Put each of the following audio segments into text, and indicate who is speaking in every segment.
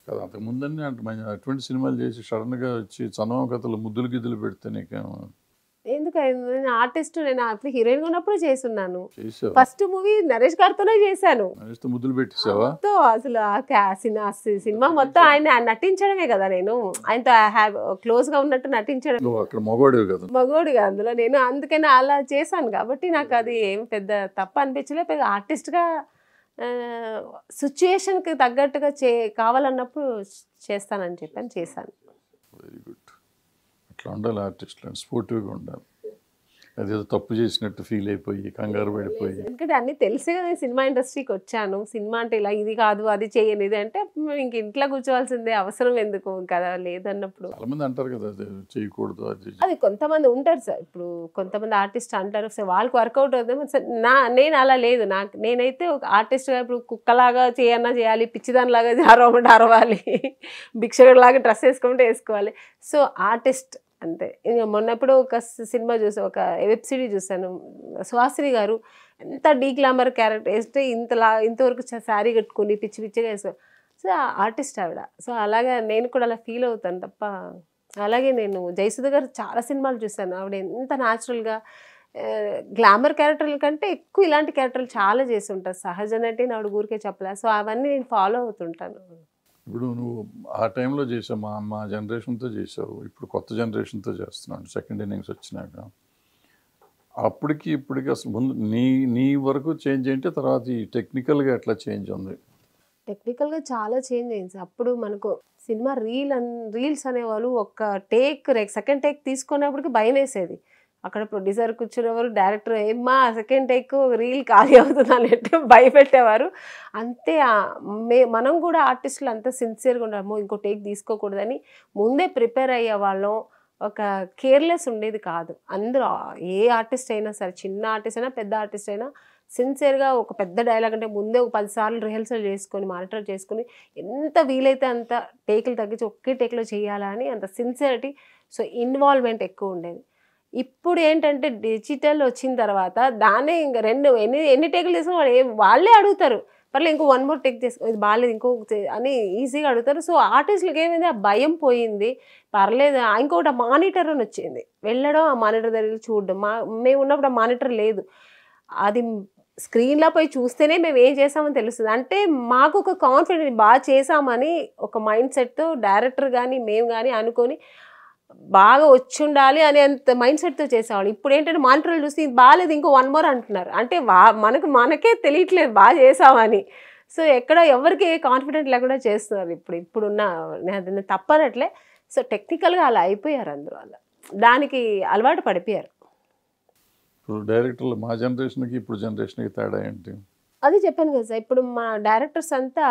Speaker 1: కదా అంతకు ముందన్నీ అంటే అటువంటి సినిమాలు చేసి సడన్గా వచ్చి చందమామ కథలు ముద్దులు గిద్దులు పెడితే నీకేమో
Speaker 2: ఎందుకంటే నేను ఆర్టిస్ట్, నేను అప్పుడు హీరోయిన్ ఉన్నప్పుడు చేస్తున్నాను.
Speaker 1: చేసావు
Speaker 2: ఫస్ట్ మూవీ నరేష్ గారితోనే చేశాను.
Speaker 1: నరేష్తో ముద్దులు పెట్టేసావా?
Speaker 2: మొత్తం అసలు సినిమా మొత్తం ఆయన నటించడమే కదా, నేను ఆయనతో క్లోజ్ గా ఉన్నట్టు నటించడం.
Speaker 1: నువ్వు అక్కడ మగవాడివి కదా.
Speaker 2: మగోడిగా అందులో నేను అందుకని అలా చేశాను కాబట్టి నాకు అది ఏం పెద్ద తప్పు అనిపించలేదు. పెద్ద ఆర్టిస్ట్గా సిచ్యుయేషన్కి తగ్గట్టుగా కావాలన్నప్పుడు చేస్తానని చెప్పని చేశాను.
Speaker 1: Very good. అట్లా ఉండాలి ఆర్టిస్టులు, స్పోర్టివ్గా ఉండాలి. అదేదో తప్పు చేసినట్టు ఫీల్ అయిపోయి కంగారు పడిపోయి.
Speaker 2: ఎందుకంటే అన్నీ తెలిసే కదా సినిమా ఇండస్ట్రీకి వచ్చాను. సినిమా అంటే ఇలా ఇది కాదు అది చేయను ఇది అంటే ఇంక ఇంట్లో కూర్చోవాల్సిందే, అవసరం ఎందుకు కదా లేదన్నప్పుడు.
Speaker 1: చాలా మంది అంటారు కదా అది చేయకూడదు అది.
Speaker 2: అది కొంతమంది ఉంటారు సార్, ఇప్పుడు కొంతమంది ఆర్టిస్ట్ అంటారు సార్, వాళ్ళకి వర్కౌట్ అవుతుంది. నేను అలా లేదు. నేనైతే ఒక ఆర్టిస్ట్గా ఇప్పుడు కుక్కలాగా చేయాలి, పిచ్చిదానిలాగా అరవాలి, భిక్షకుడిలాగా డ్రెస్ వేసుకుంటే వేసుకోవాలి. సో ఆర్టిస్ట్ అంతే. ఇంకా మొన్నప్పుడు ఒక సినిమా చూసాను, ఒక వెబ్ సిరీస్ చూసాను, సుహాసిని గారు ఎంత డీగ్లామర్ క్యారెక్టర్ వేస్తే ఇంతవరకు శారీ కట్టుకుని పిచ్చి పిచ్చిగా వేసుకో. సో ఆర్టిస్ట్ ఆవిడ. సో అలాగే నేను కూడా అలా ఫీల్ అవుతాను తప్ప. అలాగే నేను జయసుధ గారు చాలా సినిమాలు చూసాను, ఆవిడ ఎంత న్యాచురల్గా గ్లామర్ క్యారెక్టర్ల కంటే ఎక్కువ ఇలాంటి క్యారెక్టర్లు చాలా చేసి ఉంటారు. సహజ నటి ఆవిడ ఊరికే చెప్పలే. సో అవన్నీ నేను ఫాలో అవుతుంటాను.
Speaker 1: ఇప్పుడు నువ్వు ఆ టైంలో చేసావు, మా జనరేషన్తో చేసావు, ఇప్పుడు కొత్త జనరేషన్తో చేస్తున్నాను సెకండ్ ఇన్నింగ్స్ వచ్చినాక. అప్పటికి ఇప్పటికి అసలు ముందు నీ వరకు చేంజ్ ఏంటి, తర్వాత ఈ టెక్నికల్గా ఎట్లా చేంజ్ ఉంది?
Speaker 2: టెక్నికల్గా చాలా చేంజ్ అయింది. అప్పుడు మనకు సినిమా రీల్స్ అనేవాళ్ళు ఒక సెకండ్ టేక్ తీసుకున్నప్పటికి భయం వేసేది. అక్కడ ప్రొడ్యూసర్ కూర్చునేవారు, డైరెక్టర్ ఏమ్మా సెకండ్ టేక్ రీల్ ఖాళీ అవుతుంది అన్నట్టు భయపెట్టేవారు. అంతే. మనం కూడా ఆర్టిస్టులు అంత సిన్సియర్గా ఉన్నాము, ఇంకో టేక్ తీసుకోకూడదని ముందే ప్రిపేర్ అయ్యేవాళ్ళం. ఒక కేర్లెస్ ఉండేది కాదు. అందరూ ఏ ఆర్టిస్ట్ అయినా సరే, చిన్న ఆర్టిస్ట్ అయినా పెద్ద ఆర్టిస్ట్ అయినా సిన్సియర్గా ఒక పెద్ద డైలాగ్ అంటే ముందే ఒక 10 సార్లు రిహర్సల్ చేసుకొని మానిటర్ చేసుకొని ఎంత వీలైతే అంత టేకులు తగ్గించి ఒకే టేక్లో చేయాలని అంత సిన్సియరిటీ, సో ఇన్వాల్వ్మెంట్ ఎక్కువ ఉండేది. ఇప్పుడు ఏంటంటే డిజిటల్ వచ్చిన తర్వాత దాన్నే ఇంకా ఎన్ని టేకులు తీసుకుని వాళ్ళే అడుగుతారు, పర్లేదు ఇంకో 1 మోర్ టేక్ చేసుకో, ఇది బాగాలేదు ఇంకో అని ఈజీగా అడుగుతారు. సో ఆర్టిస్టులకి ఏమైంది, ఆ భయం పోయింది. పర్లేదు. ఇంకొకటి మానిటర్ అని వచ్చింది, వెళ్ళడం ఆ మానిటర్ దగ్గర చూడడం. మేము ఉన్నప్పుడు ఆ మానిటర్ లేదు, అది స్క్రీన్లో పోయి చూస్తేనే మేము ఏం చేసామని తెలుస్తుంది. అంటే మాకు ఒక కాన్ఫిడెన్స్, బాగా చేసామని ఒక మైండ్ సెట్తో డైరెక్టర్ కానీ మేము కానీ అనుకొని బాగా వచ్చి ఉండాలి అనే అంత మైండ్ సెట్తో చేసేవాళ్ళు. ఇప్పుడు ఏంటంటే మానిటర్లు చూసి ఇది బాగాలేదు ఇంకో 1 మోర్ అంటున్నారు. అంటే మనకే తెలియట్లేదు బాగా చేసామని. సో ఎక్కడ ఎవరికి ఏ కాన్ఫిడెంట్ లేకుండా చేస్తున్నారు ఇప్పుడున్న. నేను తప్పనట్లే. సో టెక్నికల్గా అలా అయిపోయారు అందరూ, అలా దానికి అలవాటు పడిపోయారు.
Speaker 1: ఇప్పుడు డైరెక్టర్లు మా జనరేషన్కి ఇప్పుడు జనరేషన్కి తేడా ఏంటి?
Speaker 2: అది చెప్పాను కదా సార్, ఇప్పుడు మా డైరెక్టర్స్ అంతా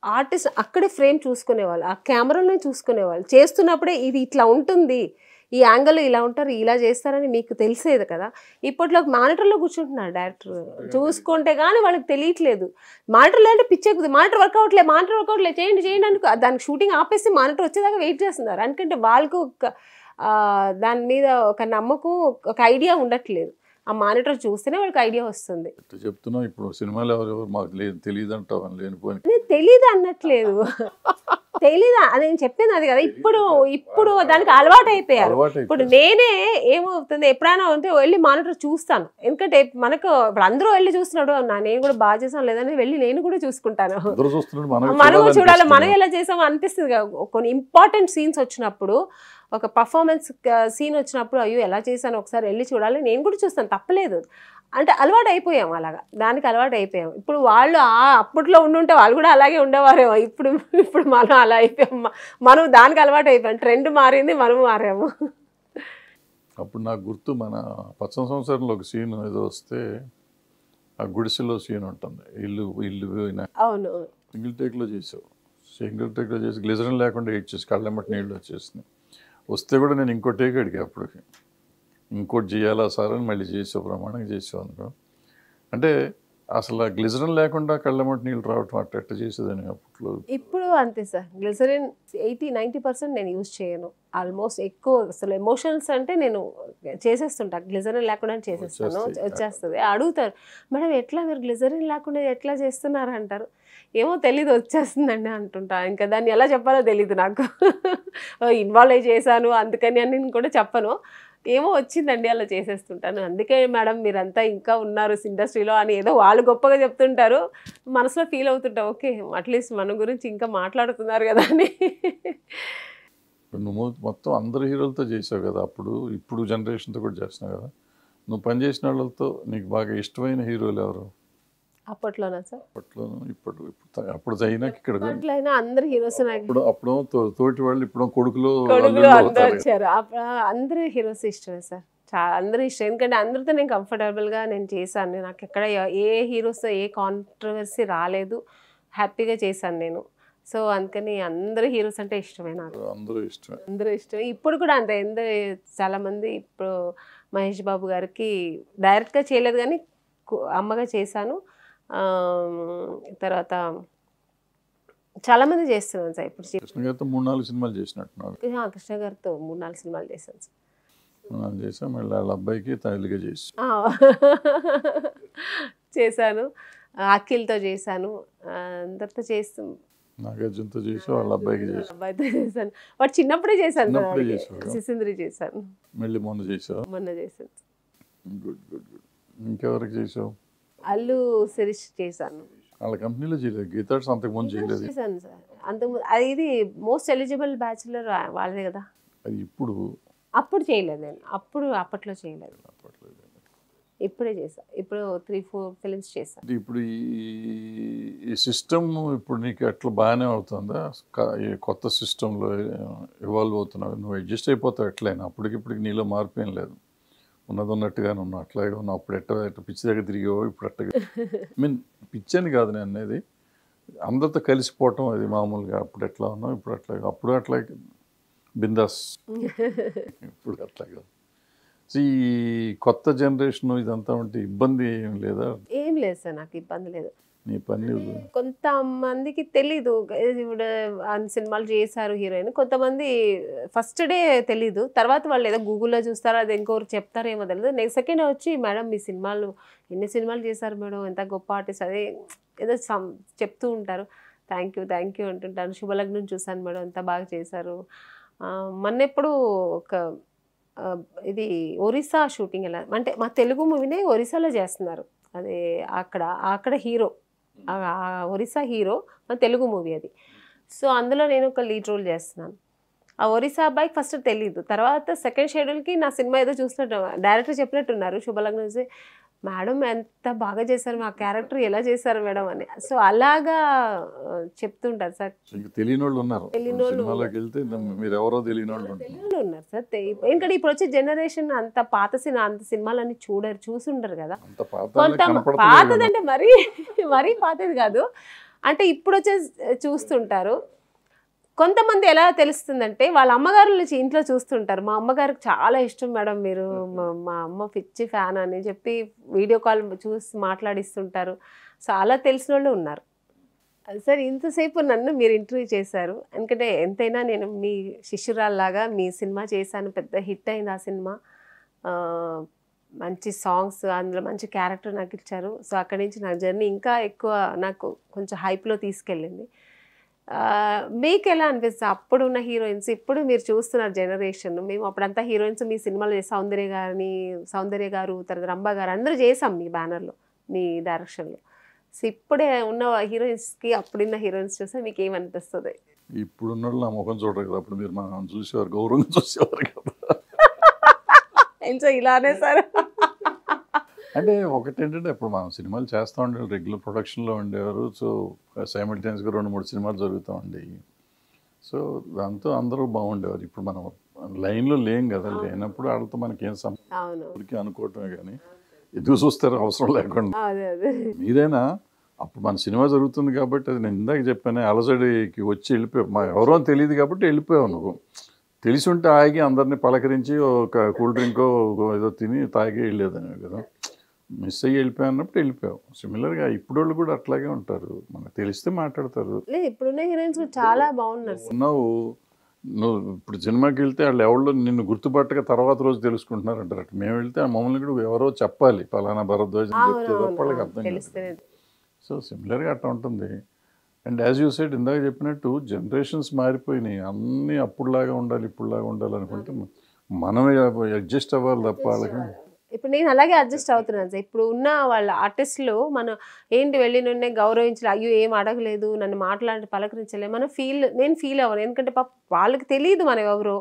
Speaker 2: ఆర్టిస్ట్ అక్కడే ఫ్రేమ్ చూసుకునేవాళ్ళు, ఆ కెమెరాలోనే చూసుకునేవాళ్ళు. చేస్తున్నప్పుడే ఇది ఇట్లా ఉంటుంది, ఈ యాంగిల్ ఇలా ఉంటారు, ఇలా చేస్తారని మీకు తెలిసేది కదా. ఇప్పట్లో మానిటర్లో కూర్చుంటున్నారు డైరెక్టర్, చూసుకుంటే కానీ వాళ్ళకి తెలియట్లేదు. మానిటర్లో అంటే పిచ్చెక్కుతుంది, మానిటర్ వర్క్ అవట్లేదు చేయండి అనుకో, దానికి షూటింగ్ ఆపేసి మానిటర్ వచ్చేదాకా వెయిట్ చేస్తున్నారు. ఎందుకంటే వాళ్ళకు దాని మీద ఒక నమ్మకం, ఒక ఐడియా ఉండట్లేదు. ఆ మానిటర్ చూస్తేనే వాళ్ళకి ఐడియా వస్తుంది.
Speaker 1: చెప్తున్నావు ఇప్పుడు సినిమాలు ఎవరెవరు మాకు తెలియదు అంటావు, లేనిపోయి
Speaker 2: తెలీదు అనట్లేదు, తెలీదా నేను చెప్పింది అది కదా. ఇప్పుడు దానికి అలవాటు అయిపోయారు. ఇప్పుడు నేనే ఏమవుతుంది, ఎప్పుడైనా ఉంటే వెళ్ళి మానిటర్ చూస్తాను. ఎందుకంటే మనకు ఇప్పుడు అందరూ వెళ్ళి చూస్తున్నాడు, నేను కూడా బాగా చేసాను లేదని వెళ్ళి నేను కూడా చూసుకుంటాను. మనం చూడాలి, మనం ఎలా చేసామో అనిపిస్తుంది కదా. కొన్ని ఇంపార్టెంట్ సీన్స్ వచ్చినప్పుడు, ఒక పర్ఫార్మెన్స్ సీన్ వచ్చినప్పుడు అయ్యో ఎలా చేశాను ఒకసారి వెళ్ళి చూడాలి, నేను కూడా చూస్తాను, తప్పలేదు. అంటే అలవాటు అయిపోయాం, అలాగా దానికి అలవాటు అయిపోయాం. ఇప్పుడు వాళ్ళు అప్పట్లో ఉండుంటే వాళ్ళు కూడా అలాగే ఉండేవారేమో. ఇప్పుడు మనం అలా అయిపోయాం, మనం దానికి అలవాటు అయిపోయాం. ట్రెండ్ మారింది, మనము మారాము.
Speaker 1: అప్పుడు నాకు గుర్తు, మన పచ్చని సంవత్సరంలో ఒక సీన్ ఏదో వస్తే ఆ గుడిసెలో సీన్ ఉంటుంది, ఇల్లు
Speaker 2: అవును,
Speaker 1: సింగిల్ టేక్లో చేసి గ్లిజరిన్ లేకుండా ఇచ్చేసి కళ్ళెమ్మటి నీళ్ళు వచ్చేసినాయి. వస్తే కూడా నేను ఇంకో టేక్ అడిగా, అప్పటికి ఇంకోటి చేయాలా సార్ అని మళ్ళీ చేసావు, ప్రమాణంగా చేసావు అనుకో. అంటే అసలు గ్లిజరిన్ లేకుండా కళ్ళెమ్మటి నీళ్ళు రావటం అట్ట చేసేదని అప్పట్లో. ఇప్పుడు
Speaker 2: అంతే సార్, గ్లిజరిన్ 80-90% నేను యూజ్ చేయను. ఆల్మోస్ట్ ఎక్కువ అసలు ఎమోషనల్స్ అంటే నేను చేసేస్తుంటా, గ్లిజరిన్ లేకుండా చేసేస్తాను, వచ్చేస్తుంది. అడుగుతారు, మేడం ఎట్లా మీరు గ్లిజరిన్ లేకుండా ఎట్లా చేస్తున్నారు అంటారు. ఏమో తెలీదు వచ్చేస్తుందండి అంటుంటా. ఇంకా దాన్ని ఎలా చెప్పాలో తెలీదు నాకు. ఇన్వాల్వ్ అయ్యి చేశాను అందుకని అని నేను కూడా చెప్పను. ఏమో వచ్చిందండి అలా చేసేస్తుంటాను. అందుకే మేడం మీరంతా ఇంకా ఉన్నారు ఇండస్ట్రీలో అని ఏదో వాళ్ళు గొప్పగా చెప్తుంటారు. మనసులో ఫీల్ అవుతుంటా ఓకే అట్లీస్ట్ మన గురించి ఇంకా మాట్లాడుతున్నారు కదా అని.
Speaker 1: నువ్వు మొత్తం అందరు హీరోలతో చేసావు కదా అప్పుడు, ఇప్పుడు జనరేషన్తో కూడా చేస్తున్నావు కదా. నువ్వు పనిచేసిన వాళ్ళతో నీకు బాగా ఇష్టమైన హీరోలు ఎవరు?
Speaker 2: అప్పట్లోనా సార్?
Speaker 1: అప్పట్లోనూ అప్పుడు అయినాక ఇక్కడ
Speaker 2: అప్పట్లయినా అందరు హీరోస్
Speaker 1: అప్పుడు తోటి వాళ్ళు ఇప్పుడు కొడుకులు
Speaker 2: కొడుకులు అందరూ వచ్చారు. అందరూ హీరోస్ ఇష్టమే సార్. చాలా అందరూ ఇష్టం. ఎందుకంటే అందరితో నేను కంఫర్టబుల్గా నేను చేశాను. నాకు ఎక్కడ ఏ హీరోస్తో ఏ కాంట్రవర్సీ రాలేదు. హ్యాపీగా చేశాను నేను. సో అందుకని అందరు హీరోస్ అంటే ఇష్టమే నాకు.
Speaker 1: అందరూ ఇష్టమే.
Speaker 2: అందరూ ఇష్టమే. ఇప్పుడు కూడా అంతే. చాలామంది ఇప్పుడు మహేష్ బాబు గారికి డైరెక్ట్గా చేయలేదు కానీ అమ్మగా చేశాను. తర్వాత చాలామంది చేస్తున్నాను సార్. ఇప్పుడు
Speaker 1: కృష్ణ గారితో 3-4 సినిమాలు చేసినట్టున్నాడు.
Speaker 2: కృష్ణ గారితో 3-4 సినిమాలు చేశాను సార్.
Speaker 1: చేసాం మళ్ళీ వాళ్ళ అబ్బాయికి తల్లిగా చేసి
Speaker 2: చేశాను. అఖిల్తో చేశాను. అందరితో చేస్తాం.
Speaker 1: నాగార్జునతో చేసి వాళ్ళ అబ్బాయికి చేసి
Speaker 2: అబ్బాయితో చేశాను. వాడు చిన్నప్పుడే చేశాను. సిసింద్రి చేశాను.
Speaker 1: మళ్ళీ మొన్న చేసావు?
Speaker 2: మొన్న చేశాను.
Speaker 1: Good good good. ఇంకెవరికి చేసావు?
Speaker 2: అల్లు శిరీష్ చేశాను.
Speaker 1: వాళ్ళ కంపెనీలో చేయలేదు. గీతాడ్స్ అంతకుముందు చేయలేదు.
Speaker 2: చేశాను సార్. అంతకుముందు ఇది మోస్ట్ ఎలిజిబుల్ బ్యాచులర్ వాళ్ళదే కదా.
Speaker 1: అది
Speaker 2: అప్పుడు చేయలేదు నేను. అప్పట్లో చేయలేదు. ఇప్పుడే చేశాను. ఇప్పుడు 3-4 ఫిలిమ్స్ చేశాను.
Speaker 1: ఇప్పుడు ఈ సిస్టమ్ ఇప్పుడు నీకు ఎట్లా బాగానే అవుతుందా? ఈ కొత్త సిస్టంలో ఇవాల్వ్ అవుతున్నావు, నువ్వు అడ్జస్ట్ అయిపోతావు ఎట్లయినా. అప్పటికిప్పటికి నీలో మార్పు ఏం లేదు, ఉన్నది ఉన్నట్టుగానే ఉన్నావు, అట్లాగే ఉన్నావు. అప్పుడు ఎట్ట పిచ్చి దగ్గర తిరిగావో ఇప్పుడు అట్టగా. పిచ్చి అని కాదు నేను అనేది, అందరితో కలిసిపోవటం అది మామూలుగా. అప్పుడు ఎట్లా ఉన్నావు ఇప్పుడు అట్లాగే. అప్పుడు అట్లా బిందాస్, ఇప్పుడు అట్లాగా. ఈ కొత్త జనరేషన్ ఇదంతా ఉంటే ఇబ్బంది ఏం లేదా?
Speaker 2: ఏం లేదు సార్, నాకు ఇబ్బంది లేదు.
Speaker 1: నీ పని
Speaker 2: కొంతమందికి తెలీదు. ఇప్పుడు సినిమాలు చేశారు హీరోయిన్, కొంతమంది ఫస్ట్ డే తెలీదు, తర్వాత వాళ్ళు ఏదో గూగుల్లో చూస్తారో అది ఇంకొకరు చెప్తారేమో తెలియదు. నెక్స్ట్ సెకండ్ వచ్చి మేడం మీ సినిమాలు ఎన్ని సినిమాలు చేశారు మేడం, ఎంత గొప్ప ఆర్టిస్ట్, అదే ఏదో చెప్తూ ఉంటారు. Thank you అంటుంటాను. శుభలగ్నం చూశాను మేడం, ఎంత బాగా చేశారు. మొన్నెప్పుడు ఒక ఇది ఒరిస్సా షూటింగ్ ఎలా అంటే మా తెలుగు మూవీనే ఒరిస్సాలో చేస్తున్నారు. అది అక్కడ హీరో, ఒరిస్సా హీరో, మా తెలుగు మూవీ అది. సో అందులో నేను ఒక లీడ్ రోల్ చేస్తున్నాను. ఆ ఒరిస్సా అబ్బాయికి ఫస్ట్ తెలీదు, తర్వాత సెకండ్ షెడ్యూల్కి నా సినిమా ఏదో చూసినట్టు డైరెక్టర్ చెప్పినట్టున్నారు. శుభలగ్నం చూసి మేడం ఎంత బాగా చేశారు, మా క్యారెక్టర్ ఎలా చేశారు మేడం అని. సో అలాగా చెప్తుంటారు సార్.
Speaker 1: తెలియని వాళ్ళు ఉన్నారు,
Speaker 2: ఉన్నారు సార్. ఎందుకంటే ఇప్పుడు వచ్చే జనరేషన్ అంత పాత సినిమాలన్నీ చూసి ఉండరు కదా. పాతదంటే మరీ పాతది కాదు, అంటే ఇప్పుడు వచ్చే చూస్తుంటారు. కొంతమంది ఎలా తెలుస్తుందంటే వాళ్ళ అమ్మగారు ఇంట్లో చూస్తుంటారు. మా అమ్మగారికి చాలా ఇష్టం మేడం మీరు, మా అమ్మ పిచ్చి ఫ్యాన్ అని చెప్పి వీడియో కాల్ చూసి మాట్లాడిస్తుంటారు. సో అలా తెలిసిన వాళ్ళు ఉన్నారు. సార్ ఇంతసేపు నన్ను మీరు ఇంటర్వ్యూ చేశారు, ఎందుకంటే ఎంతైనా నేను మీ శిష్యురాల్లాగా మీ సినిమా చేశాను, పెద్ద హిట్ అయింది ఆ సినిమా. మంచి సాంగ్స్, అందులో మంచి క్యారెక్టర్ నాకు ఇచ్చారు. సో అక్కడి నుంచి నా జర్నీ ఇంకా ఎక్కువ నాకు కొంచెం హైప్లో తీసుకెళ్ళింది. మీకు ఎలా అనిపిస్తుంది అప్పుడున్న హీరోయిన్స్, ఇప్పుడు మీరు చూస్తున్న జనరేషన్? మేము అప్పుడంతా హీరోయిన్స్ మీ సినిమాలో సౌందర్య గారు, తర్వాత రంభ గారు అందరూ చేసాం మీ బ్యానర్లో, మీ డైరెక్షన్లో. సో ఇప్పుడే ఉన్న హీరోయిన్స్కి అప్పుడున్న హీరోయిన్స్ చూస్తే మీకు ఏమనిపిస్తుంది?
Speaker 1: ఇప్పుడున్న వాళ్ళు నా ముఖం చూడరు కదా, అప్పుడు మీరు మనం చూసేవారు, గౌరవంగా చూసేవారు కదా.
Speaker 2: ఇలానే సార్.
Speaker 1: అంటే ఒకటి ఏంటంటే ఇప్పుడు మనం సినిమాలు చేస్తూ ఉండేవారు, రెగ్యులర్ ప్రొడక్షన్లో ఉండేవారు. సో సైమల్టేనియస్గా 2-3 సినిమాలు జరుగుతూ ఉండేవి. సో దాంతో అందరూ బాగుండేవారు. ఇప్పుడు మనం లైన్లో లేం కదా, లేనప్పుడు వాళ్ళతో మనకేం సంబంధించి అనుకోవటమే కానీ ఎదుగు చూస్తారు అవసరం లేకుండా. మీరైనా అప్పుడు మన సినిమా జరుగుతుంది కాబట్టి, అది నేను ఇందాక చెప్పాను, అలజడికి వచ్చి వెళ్ళిపోయావు. మా ఎవరో తెలియదు కాబట్టి వెళ్ళిపోయావు. నువ్వు తెలిసి ఉంటే ఆగి అందరినీ పలకరించి ఒక కూల్ డ్రింకో ఏదో తిని తాగి వెళ్ళేదని కదా. మిస్ అయ్యి వెళ్ళిపోయినప్పుడు వెళ్ళిపోయావు. సిమిలర్గా ఇప్పుడు వాళ్ళు కూడా అట్లాగే ఉంటారు, మనకు తెలిస్తే మాట్లాడతారు.
Speaker 2: ఇప్పుడున్న హీరోయిన్స్ చాలా బాగున్నారు.
Speaker 1: ఉన్నావు నువ్వు ఇప్పుడు సినిమాకి వెళ్తే వాళ్ళు ఎవరో నిన్ను గుర్తుపట్టక తర్వాత రోజు తెలుసుకుంటున్నారు అంటారు. మేము వెళ్తే ఆ మమ్మల్ని కూడా ఎవరో చెప్పాలి, పలానా భరద్వాజ్ అని చెప్తే తప్ప వాళ్ళకి అర్థం కాదు. సో సిమిలర్గా అట్లా ఉంటుంది. అండ్ యాజ్ యూ సెడ్ ఇందాక చెప్పినట్టు జనరేషన్స్ మారిపోయినాయి, అన్నీ అప్పుడులాగా ఉండాలి ఇప్పుడులాగా ఉండాలి అనుకుంటే మనమే అడ్జస్ట్ అవ్వాలి తప్ప వాళ్ళకి.
Speaker 2: ఇప్పుడు నేను అలాగే అడ్జస్ట్ అవుతున్నాను సార్. ఇప్పుడు ఉన్న వాళ్ళ ఆర్టిస్టులు మనం ఏంటి వెళ్ళి నన్ను గౌరవించలే, అయ్యో ఏం అడగలేదు, నన్ను మాట్లాడి పలకరించలే, నేను ఫీల్ అవ్వను. ఎందుకంటే పాప వాళ్ళకి తెలియదు మనం ఎవరో.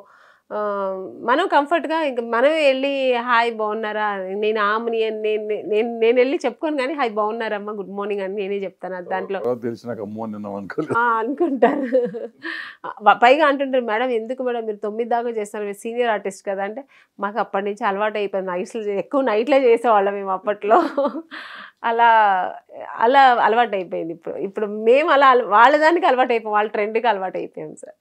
Speaker 2: మనం కంఫర్ట్గా ఇంకా మనమే వెళ్ళి హాయ్ బాగున్నారా, నేను ఆమెని నేను వెళ్ళి చెప్పుకోను, కానీ హాయ్ బాగున్నారమ్మా గుడ్ మార్నింగ్ అని నేనే చెప్తాను. దాంట్లో
Speaker 1: తెలిసి నాకు అమ్మో నిన్న అనుకోలేదు
Speaker 2: అనుకుంటారు. పైగా అంటుంటారు, మేడం ఎందుకు మేడం మీరు 9 దాకా చేస్తారు, మీరు సీనియర్ ఆర్టిస్ట్ కదా అంటే, మాకు అప్పటి నుంచి అలవాటు అయిపోయింది, ఎక్కువ నైట్లో చేసేవాళ్ళం మేము అప్పట్లో. అలా అలా అలవాటు అయిపోయింది. ఇప్పుడు మేము అలా వాళ్ళ దానికి అలవాటు అయిపోయాం, వాళ్ళ ట్రెండ్కి అలవాటు అయిపోయాం సార్.